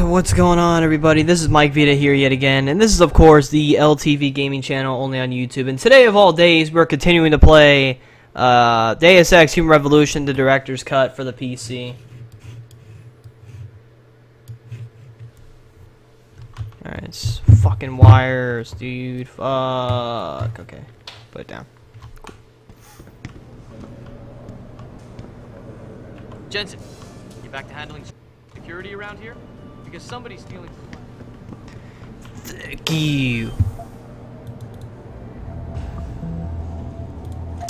What's going on, everybody? This is Mike Vita here yet again, and this is, of course, the LTV gaming channel only on YouTube. And today, of all days, we're continuing to play Deus Ex Human Revolution, the director's cut for the PC. Alright, it's fucking wires, dude. Fuck. Okay, put it down. Cool. Jensen, you back to handling security around here? Because somebody's stealing. Thank you.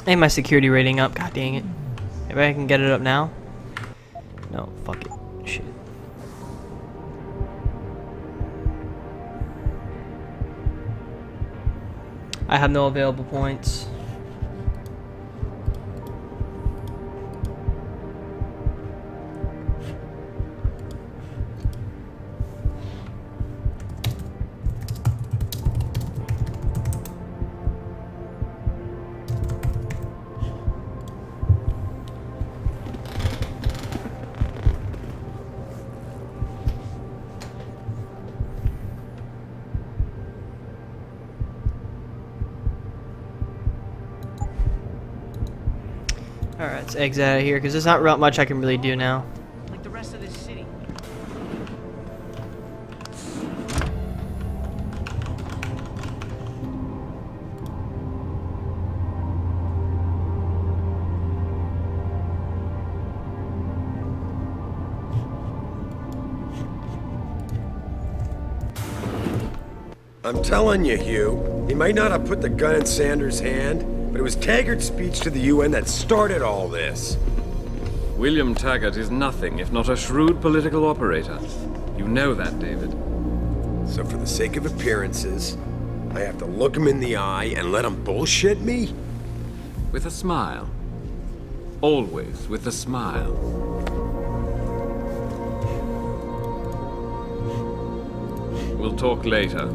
Ain't my security rating up? God dang it. Maybe I can get it up now? No, fuck it. Shit. I have no available points. Alright, let's exit out of here, because there's not real much I can really do now. Like the rest of this city. I'm telling you, Hugh, he might not have put the gun in Sanders' hand, but it was Taggart's speech to the UN that started all this. William Taggart is nothing if not a shrewd political operator. You know that, David. So for the sake of appearances, I have to look him in the eye and let him bullshit me? With a smile. Always with a smile. We'll talk later.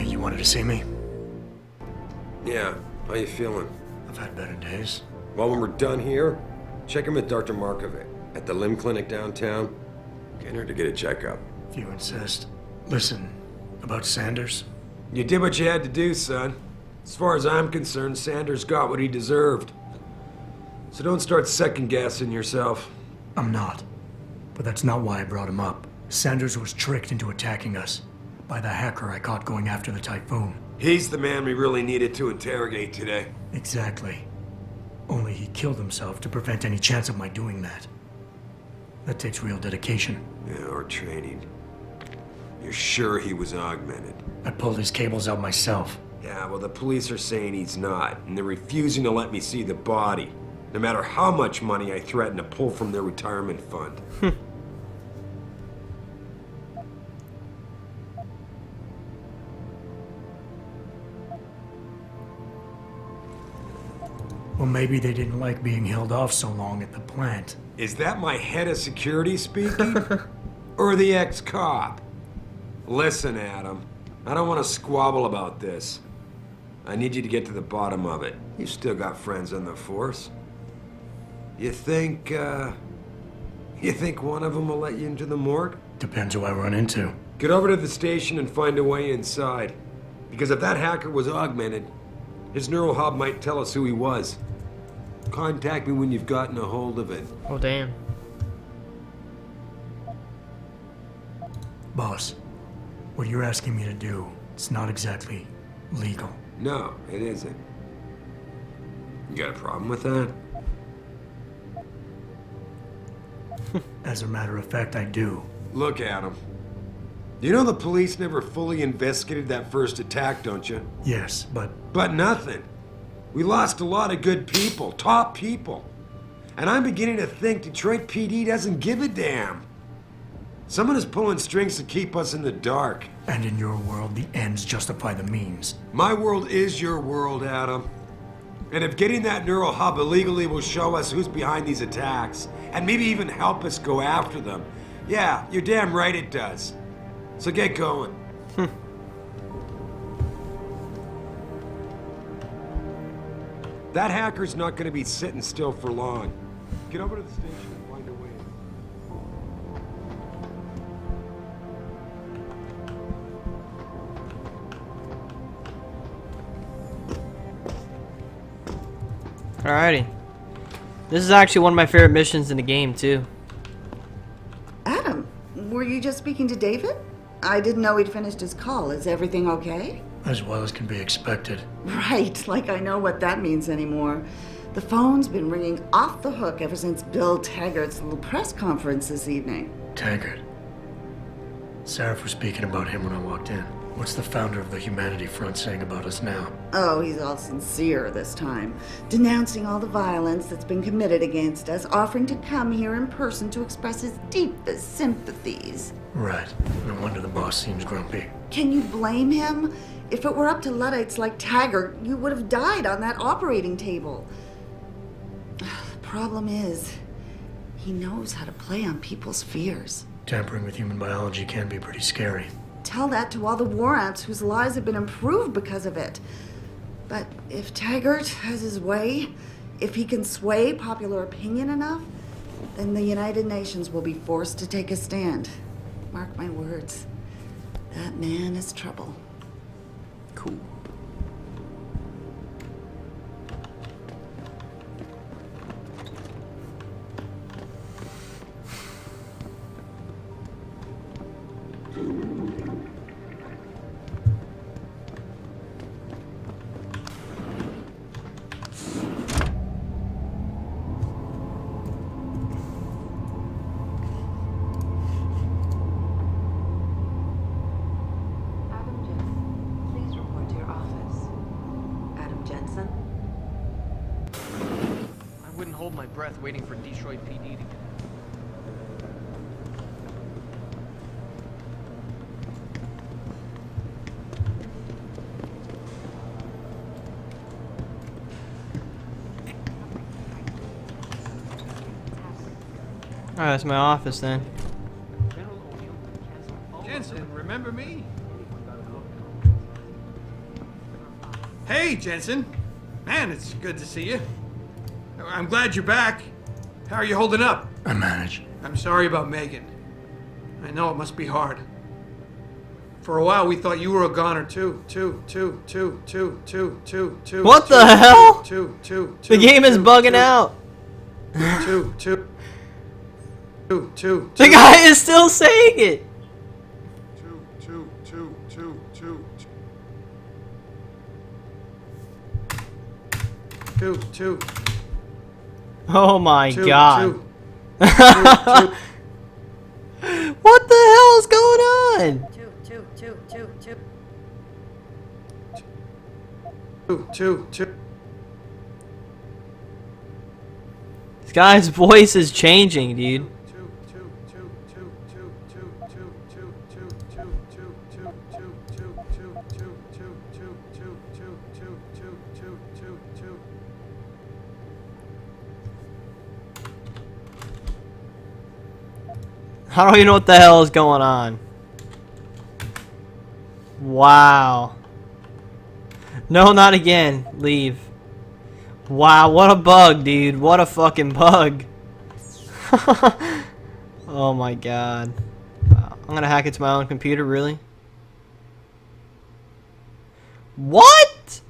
You wanted to see me? Yeah, how you feeling? I've had better days. Well, when we're done here, check him with Dr. Markovic at the limb clinic downtown. Get her to get a checkup. If you insist. Listen, about Sanders? You did what you had to do, son. As far as I'm concerned, Sanders got what he deserved. So don't start second-guessing yourself. I'm not. But that's not why I brought him up. Sanders was tricked into attacking us by the hacker I caught going after the Typhoon. He's the man we really needed to interrogate today. Exactly. Only he killed himself to prevent any chance of my doing that. That takes real dedication. Yeah, or training. You're sure he was augmented? I pulled his cables out myself. Yeah, well, the police are saying he's not, and they're refusing to let me see the body, no matter how much money I threaten to pull from their retirement fund. Well, maybe they didn't like being held off so long at the plant. Is that my head of security speaking? Or the ex-cop? Listen, Adam, I don't want to squabble about this. I need you to get to the bottom of it. You've still got friends on the force. You think one of them will let you into the morgue? Depends who I run into. Get over to the station and find a way inside. Because if that hacker was augmented, his neural hub might tell us who he was. Contact me when you've gotten a hold of it. Oh, damn. Boss, what you're asking me to do, it's not exactly legal. No, it isn't. You got a problem with that? As a matter of fact, I do. Look, Adam. You know the police never fully investigated that first attack, don't you? Yes, but But nothing. We lost a lot of good people, top people. And I'm beginning to think Detroit PD doesn't give a damn. Someone is pulling strings to keep us in the dark. And in your world, the ends justify the means. My world is your world, Adam. And if getting that neural hub illegally will show us who's behind these attacks, and maybe even help us go after them, yeah, you're damn right it does. So get going. That hacker's not gonna be sitting still for long. Get over to the station and find a way. Alrighty. This is actually one of my favorite missions in the game, too. Adam, were you just speaking to David? I didn't know he'd finished his call. Is everything okay? As well as can be expected. Right, like I know what that means anymore. The phone's been ringing off the hook ever since Bill Taggart's little press conference this evening. Taggart. Sarah was speaking about him when I walked in. What's the founder of the Humanity Front saying about us now? Oh, he's all sincere this time, denouncing all the violence that's been committed against us, offering to come here in person to express his deepest sympathies. Right. No wonder the boss seems grumpy. Can you blame him? If it were up to Luddites like Taggart, you would have died on that operating table. The problem is, he knows how to play on people's fears. Tampering with human biology can be pretty scary. Tell that to all the war ants whose lives have been improved because of it. But if Taggart has his way, if he can sway popular opinion enough, then the United Nations will be forced to take a stand. Mark my words. That man is trouble. Cool. Hold my breath waiting for Detroit PD to get out. Alright, that's my office then. Jensen, remember me? Hey, Jensen. Man, it's good to see you. I'm glad you're back. How are you holding up? I manage. I'm sorry about Megan. I know it must be hard. For a while, we thought you were a goner too. What the hell? The game is bugging out. The guy is still saying it. Oh my god. What the hell is going on? This guy's voice is changing, dude. I don't even know what the hell is going on. Wow. No, not again. Leave. Wow, what a bug, dude. What a fucking bug. Oh my god. Wow. I'm gonna hack into my own computer, really? What?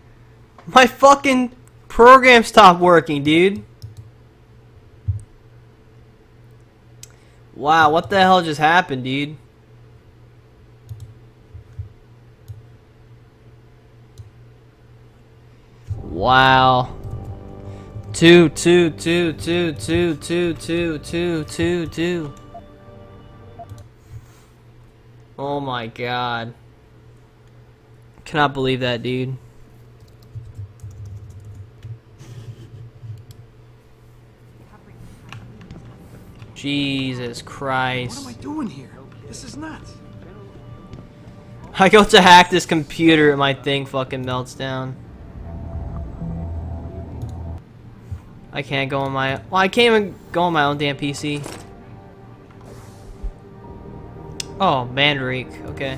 My fucking program stopped working, dude. Wow, what the hell just happened, dude? Wow. Two. Oh my god. Cannot believe that, dude. Jesus Christ. What am I doing here? This is nuts. I go to hack this computer and my thing fucking melts down. I can't go on my... Well, I can't even go on my own damn PC. Oh, Mandrake. Okay.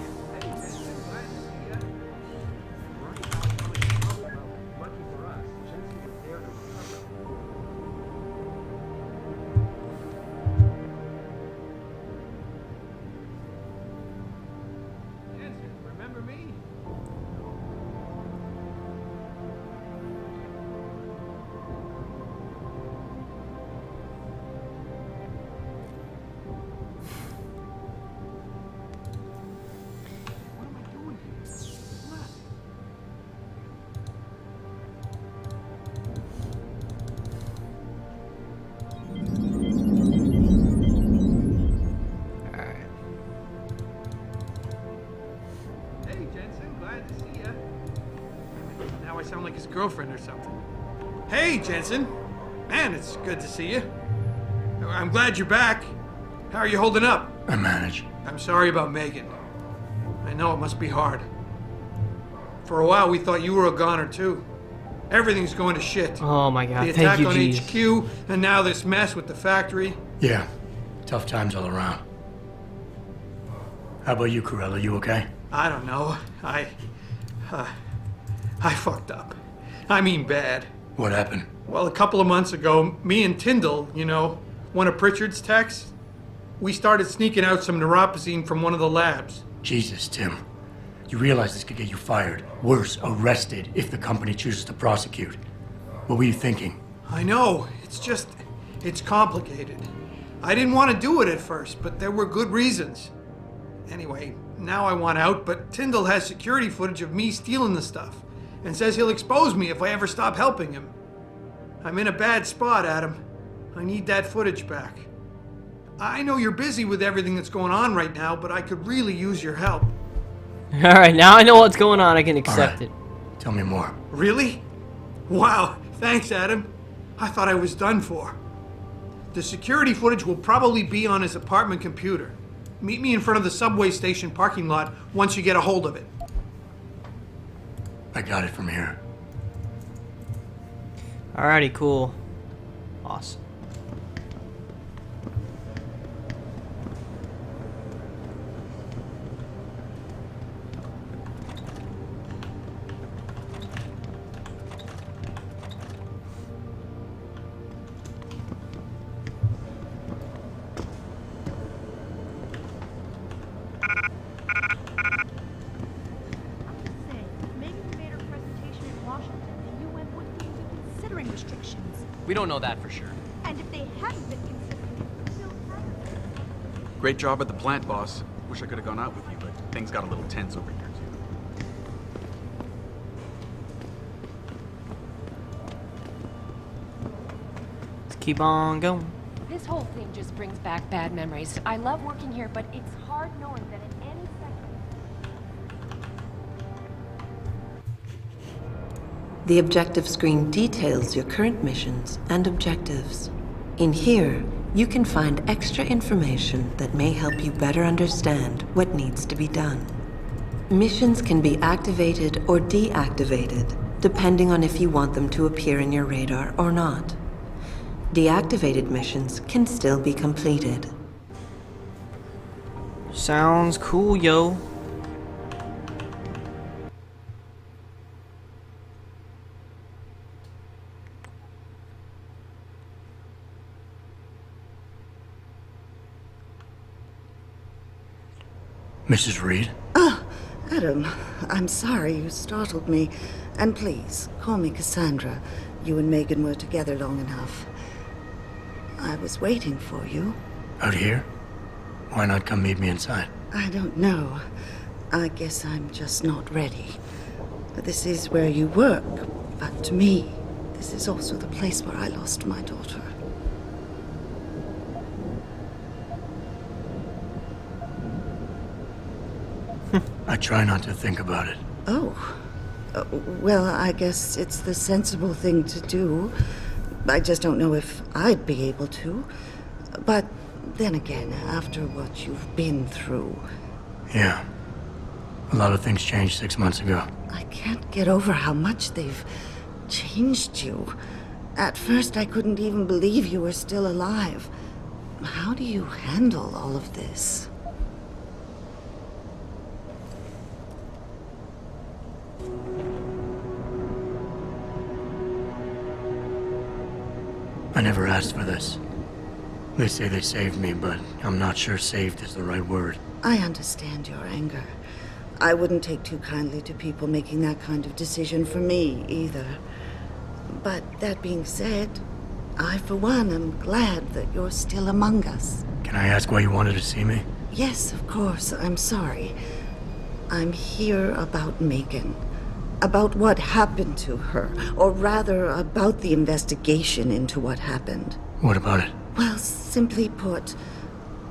girlfriend or something. Hey, Jensen. Man, it's good to see you. I'm glad you're back. How are you holding up? I manage. I'm sorry about Megan. I know it must be hard. For a while, we thought you were a goner, too. Everything's going to shit. Oh my god, The thank attack you, on jeez. HQ, and now this mess with the factory. Yeah, tough times all around. How about you, Corella? You okay? I don't know. I fucked up. I mean bad. What happened? Well, a couple of months ago, me and Tyndall, you know, one of Pritchard's techs, we started sneaking out some neuropozyne from one of the labs. Jesus, Tim. You realize this could get you fired. Worse, arrested if the company chooses to prosecute. What were you thinking? I know. It's complicated. I didn't want to do it at first, but there were good reasons. Anyway, now I want out, but Tyndall has security footage of me stealing the stuff and says he'll expose me if I ever stop helping him. I'm in a bad spot, Adam. I need that footage back. I know you're busy with everything that's going on right now, but I could really use your help. Alright, now I know what's going on. I can accept it. Tell me more. Really? Wow, thanks, Adam. I thought I was done for. The security footage will probably be on his apartment computer. Meet me in front of the subway station parking lot once you get a hold of it. I got it from here. Alrighty, cool. Awesome. We don't know that for sure. And if they hadn't been considering, still haven't. Great job at the plant, boss. Wish I could have gone out with you, but things got a little tense over here, too. Let's keep on going. This whole thing just brings back bad memories. I love working here, but it's hard knowing that at any second... The objective screen details your current missions and objectives. In here, you can find extra information that may help you better understand what needs to be done. Missions can be activated or deactivated, depending on if you want them to appear in your radar or not. Deactivated missions can still be completed. Sounds cool, yo. Mrs. Reed? Adam, I'm sorry you startled me. And please, call me Cassandra. You and Megan were together long enough. I was waiting for you. Out here? Why not come meet me inside? I don't know. I guess I'm just not ready. This is where you work, but to me, this is also the place where I lost my daughter. I try not to think about it. Oh. Well, I guess it's the sensible thing to do. I just don't know if I'd be able to. But then again, after what you've been through... Yeah. A lot of things changed 6 months ago. I can't get over how much they've changed you. At first, I couldn't even believe you were still alive. How do you handle all of this? I never asked for this. They say they saved me, but I'm not sure saved is the right word. I understand your anger. I wouldn't take too kindly to people making that kind of decision for me, either. But that being said, I, for one, am glad that you're still among us. Can I ask why you wanted to see me? Yes, of course. I'm sorry. I'm here about Megan. About what happened to her. Or rather, about the investigation into what happened. What about it? Well, simply put,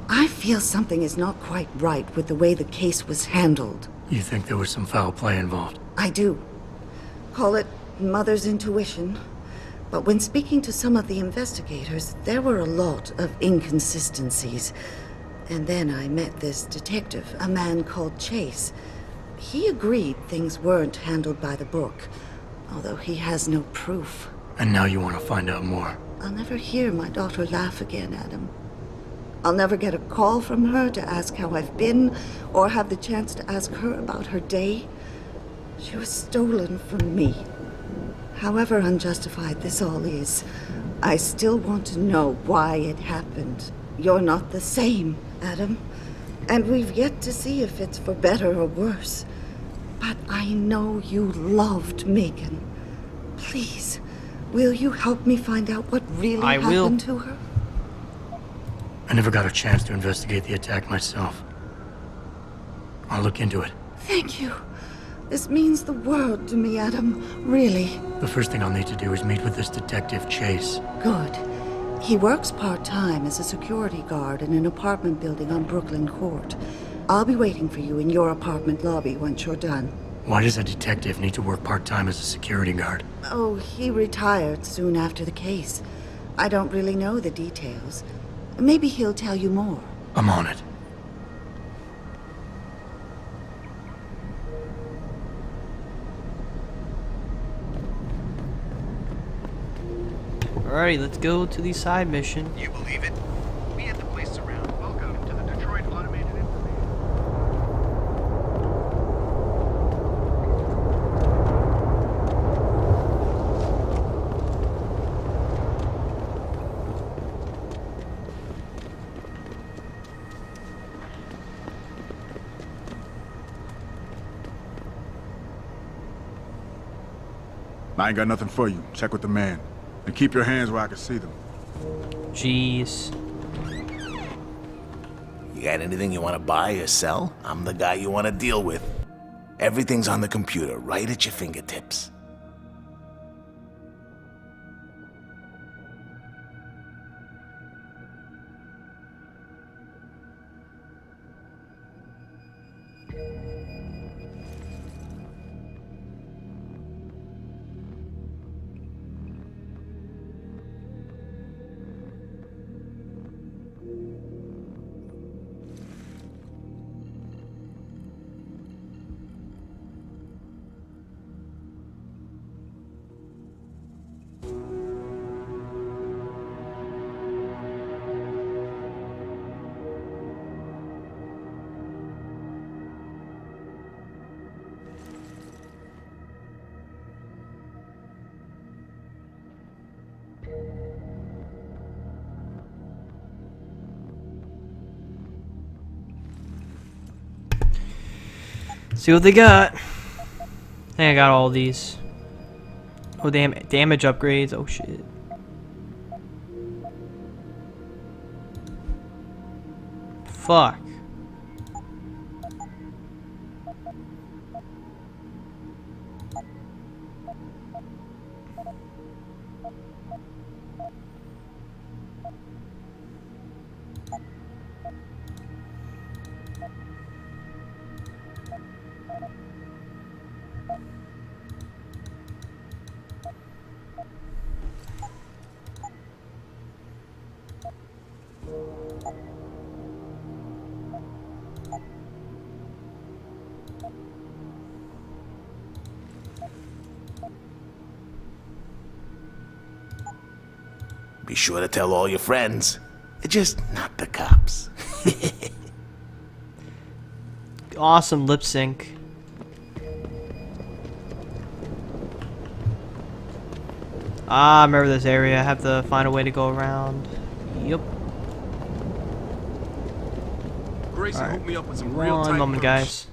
I feel something is not quite right with the way the case was handled. You think there was some foul play involved? I do. Call it mother's intuition. But when speaking to some of the investigators, there were a lot of inconsistencies. And then I met this detective, a man called Chase. He agreed things weren't handled by the book, although he has no proof. And now you want to find out more. I'll never hear my daughter laugh again, Adam. I'll never get a call from her to ask how I've been, or have the chance to ask her about her day. She was stolen from me. However unjustified this all is, I still want to know why it happened. You're not the same, Adam. And we've yet to see if it's for better or worse. But I know you loved Megan. Please, will you help me find out what really happened to her? I never got a chance to investigate the attack myself. I'll look into it. Thank you. This means the world to me, Adam. Really. The first thing I'll need to do is meet with this detective, Chase. Good. He works part-time as a security guard in an apartment building on Brooklyn Court. I'll be waiting for you in your apartment lobby once you're done. Why does a detective need to work part-time as a security guard? Oh, he retired soon after the case. I don't really know the details. Maybe he'll tell you more. I'm on it. Alrighty, let's go to the side mission. You believe it? We had the place around. Welcome to the Detroit Automated Information. I ain't got nothing for you. Check with the man. And keep your hands where I can see them. Jeez. You got anything you want to buy or sell? I'm the guy you want to deal with. Everything's on the computer, right at your fingertips. See what they got. I think I got all these. Oh, damn. Damage upgrades. Oh, shit. Fuck. Be sure to tell all your friends. Just not the cops. Awesome lip sync. Ah, I remember this area. I have to find a way to go around. Yep. Grayson hooked me up with some One real tight moment, punch. guys.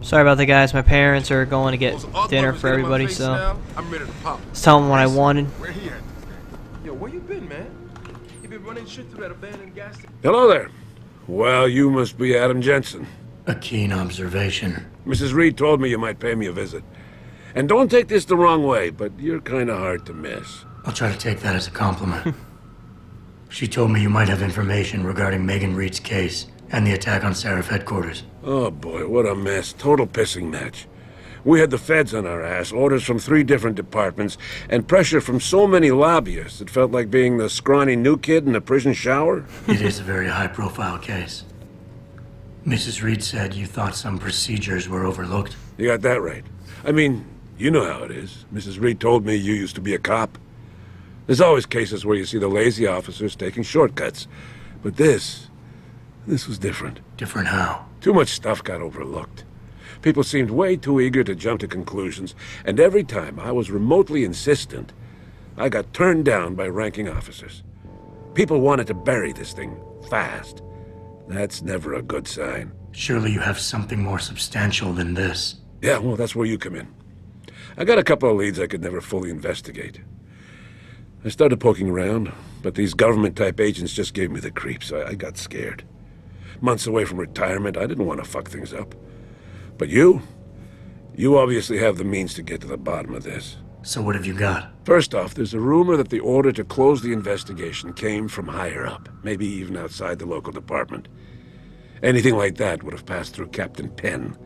Sorry about that, guys. My parents are going to get dinner for everybody, so let's tell them what I wanted. Yo, where you been, man? You been running shit through that abandoned gas station? Hello there. Well, you must be Adam Jensen. A keen observation. Mrs. Reed told me you might pay me a visit. And don't take this the wrong way, but you're kind of hard to miss. I'll try to take that as a compliment. She told me you might have information regarding Megan Reed's case and the attack on Seraph headquarters. Oh boy, what a mess. Total pissing match. We had the feds on our ass, orders from 3 different departments, and pressure from so many lobbyists it felt like being the scrawny new kid in a prison shower. It is a very high-profile case. Mrs. Reed said you thought some procedures were overlooked. You got that right. I mean, you know how it is. Mrs. Reed told me you used to be a cop. There's always cases where you see the lazy officers taking shortcuts. But this was different. Different how? Too much stuff got overlooked. People seemed way too eager to jump to conclusions, and every time I was remotely insistent, I got turned down by ranking officers. People wanted to bury this thing fast. That's never a good sign. Surely you have something more substantial than this. Yeah, well, that's where you come in. I got a couple of leads I could never fully investigate. I started poking around, but these government-type agents just gave me the creeps. I got scared. Months away from retirement, I didn't want to fuck things up. But you obviously have the means to get to the bottom of this. So what have you got? First off, there's a rumor that the order to close the investigation came from higher up, maybe even outside the local department. Anything like that would have passed through Captain Penn.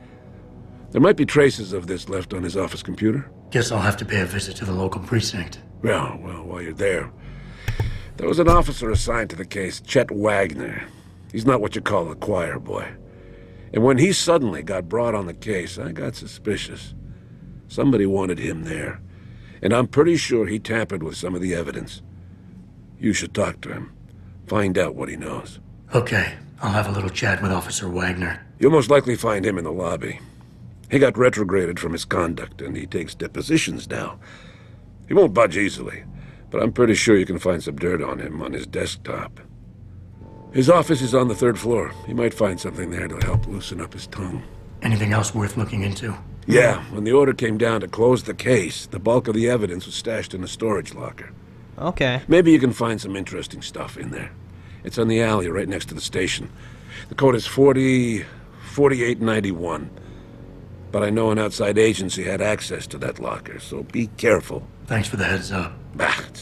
There might be traces of this left on his office computer. Guess I'll have to pay a visit to the local precinct. Well, while you're there, there was an officer assigned to the case, Chet Wagner. He's not what you call a choir boy. And when he suddenly got brought on the case, I got suspicious. Somebody wanted him there. And I'm pretty sure he tampered with some of the evidence. You should talk to him. Find out what he knows. Okay, I'll have a little chat with Officer Wagner. You'll most likely find him in the lobby. He got retrograded from his conduct, and he takes depositions now. He won't budge easily, but I'm pretty sure you can find some dirt on him on his desktop. His office is on the 3rd floor. He might find something there to help loosen up his tongue. Anything else worth looking into? Yeah, when the order came down to close the case, the bulk of the evidence was stashed in a storage locker. Okay. Maybe you can find some interesting stuff in there. It's on the alley right next to the station. The code is 4891. But I know an outside agency had access to that locker, so be careful. Thanks for the heads up.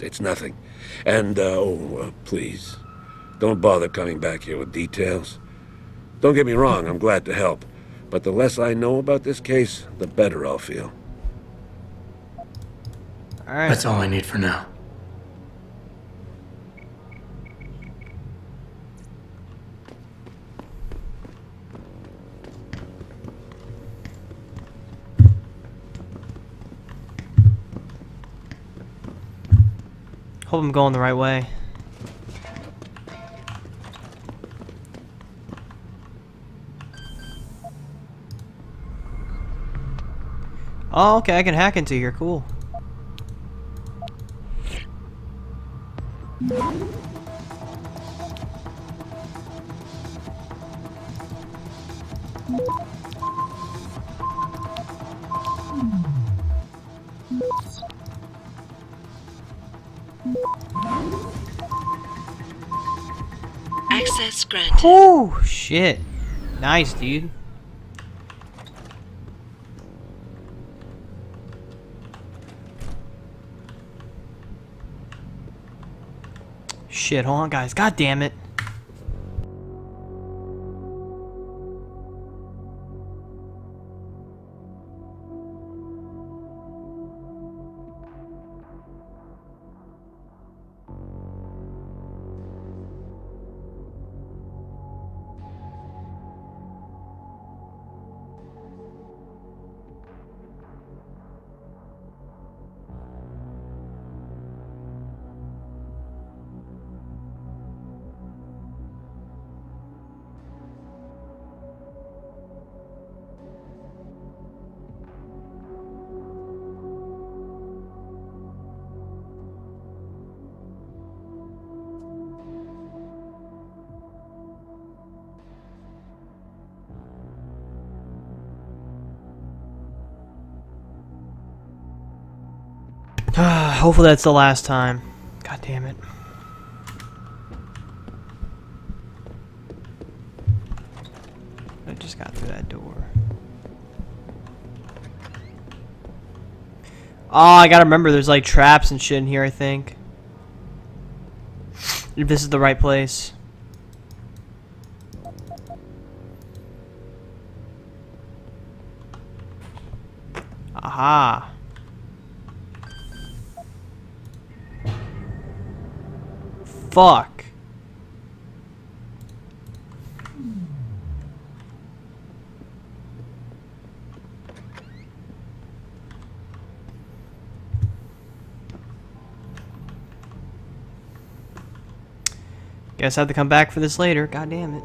It's nothing. And, please, don't bother coming back here with details. Don't get me wrong, I'm glad to help. But the less I know about this case, the better I'll feel. Alright. That's all I need for now. Hope I'm going the right way. Oh, okay, I can hack into here. Cool. Access granted. Oh, shit. Nice, dude. Shit, hold on, guys. God damn it. Hopefully that's the last time. God damn it. I just got through that door. Oh, I gotta remember there's like traps and shit in here, I think. If this is the right place. Aha. Fuck. Guess I have to come back for this later. God damn it.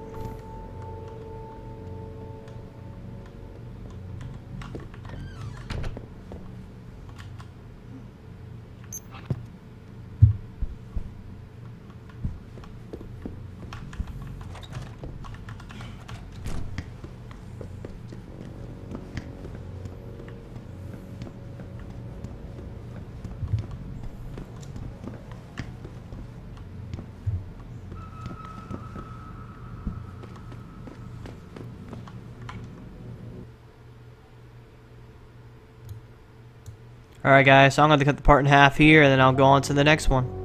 Alright guys, so I'm going to cut the part in half here and then I'll go on to the next one.